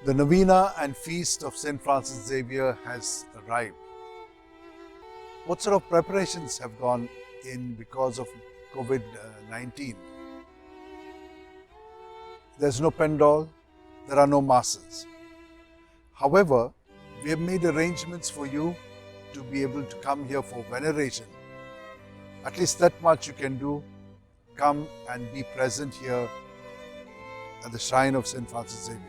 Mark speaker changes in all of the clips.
Speaker 1: The Novena and Feast of St. Francis Xavier has arrived. What sort of preparations have gone in because of COVID-19? There's no pendol, there are no masses. However, we have made arrangements for you to be able to come here for veneration. At least that much you can do. Come and be present here at the shrine of St. Francis Xavier.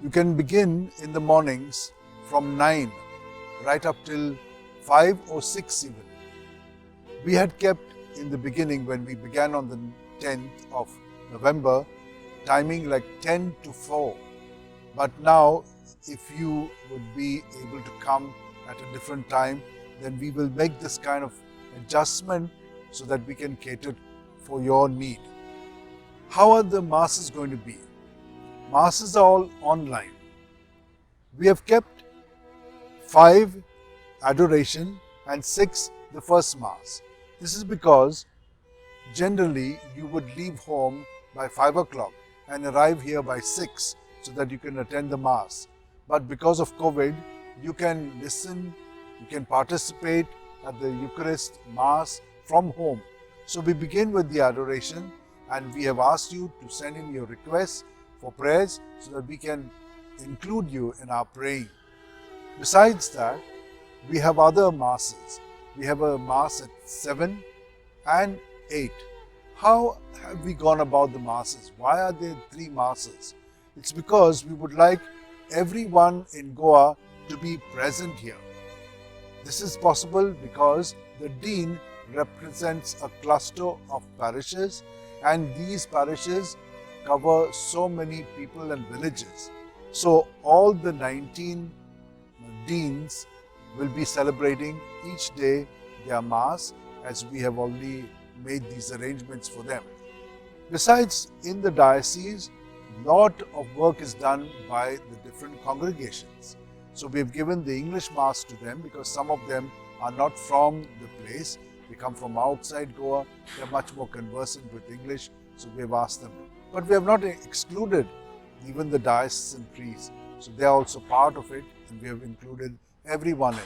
Speaker 1: You can begin in the mornings from 9 right up till 5 or 6 even. We had kept in the beginning, when we began on the 10th of November, timing like 10 to 4. But now, if you would be able to come at a different time, then we will make this kind of adjustment so that we can cater for your need. How are the masses going to be? Masses are all online. We have kept 5 adoration and 6 the first mass. This is because generally you would leave home by 5 o'clock and arrive here by 6 so that you can attend the mass. But because of COVID, you can listen, you can participate at the Eucharist Mass from home. So we begin with the adoration, and we have asked you to send in your requests for prayers so that we can include you in our praying. Besides that, we have other masses. We have a mass at 7 and 8. How have we gone about the masses? Why are there 3 masses? It's because we would like everyone in Goa to be present here. This is possible because the Dean represents a cluster of parishes, and these parishes cover so many people and villages. So all the 19 deans will be celebrating each day their mass, as we have already made these arrangements for them. Besides, in the diocese, lot of work is done by the different congregations. So we have given the English Mass to them because some of them are not from the place. They come from outside Goa. They are much more conversant with English, so we have asked them. But we have not excluded even the diocesan priests. So they are also part of it, and we have included everyone in it.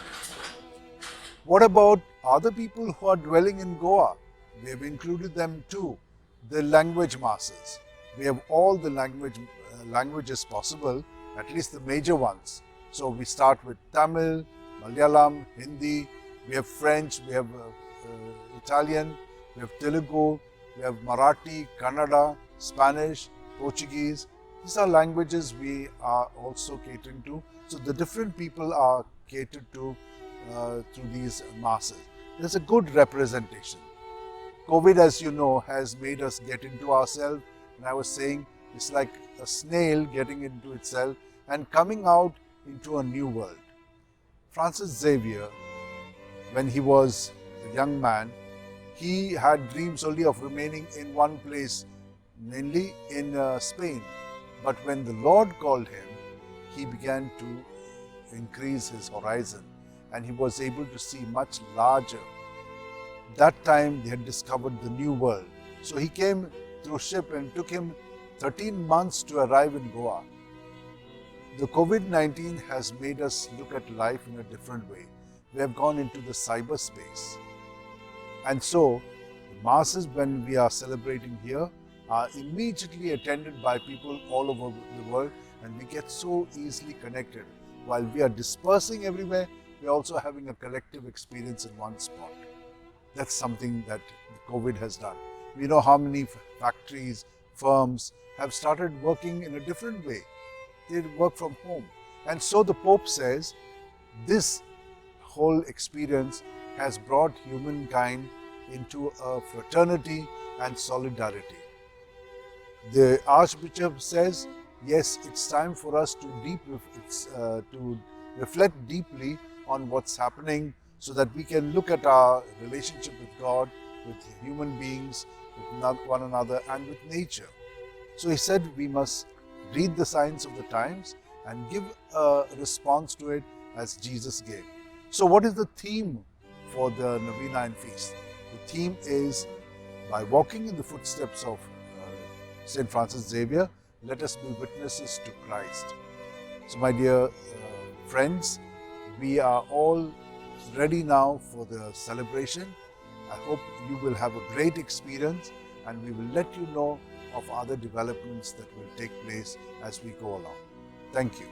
Speaker 1: What about other people who are dwelling in Goa? We have included them too. The language masses. We have all the languages possible, at least the major ones. So we start with Tamil, Malayalam, Hindi, we have French, we have Italian, we have Telugu, we have Marathi, Kannada, Spanish, Portuguese. These are languages we are also catering to. So the different people are catered to through these masses. There's a good representation. COVID, as you know, has made us get into ourselves. And I was saying, it's like a snail getting into itself and coming out into a new world. Francis Xavier, when he was a young man, he had dreams only of remaining in one place, mainly in Spain. But when the Lord called him, he began to increase his horizon, and he was able to see much larger. That time they had discovered the new world. So he came through ship, and it took him 13 months to arrive in Goa. The COVID-19 has made us look at life in a different way. We have gone into the cyberspace. And so, the masses, when we are celebrating here, are immediately attended by people all over the world, and we get so easily connected. While we are dispersing everywhere, we are also having a collective experience in one spot. That's something that COVID has done. We know how many factories, firms have started working in a different way. They work from home. And so the Pope says this whole experience has brought humankind into a fraternity and solidarity. The Archbishop says, yes, it's time for us to reflect deeply on what's happening so that we can look at our relationship with God, with human beings, with one another, and with nature. So he said we must read the signs of the times and give a response to it as Jesus gave. So what is the theme for the Novena and Feast? The theme is, by walking in the footsteps of St. Francis Xavier, let us be witnesses to Christ. So my dear friends, we are all ready now for the celebration. I hope you will have a great experience, and we will let you know of other developments that will take place as we go along. Thank you.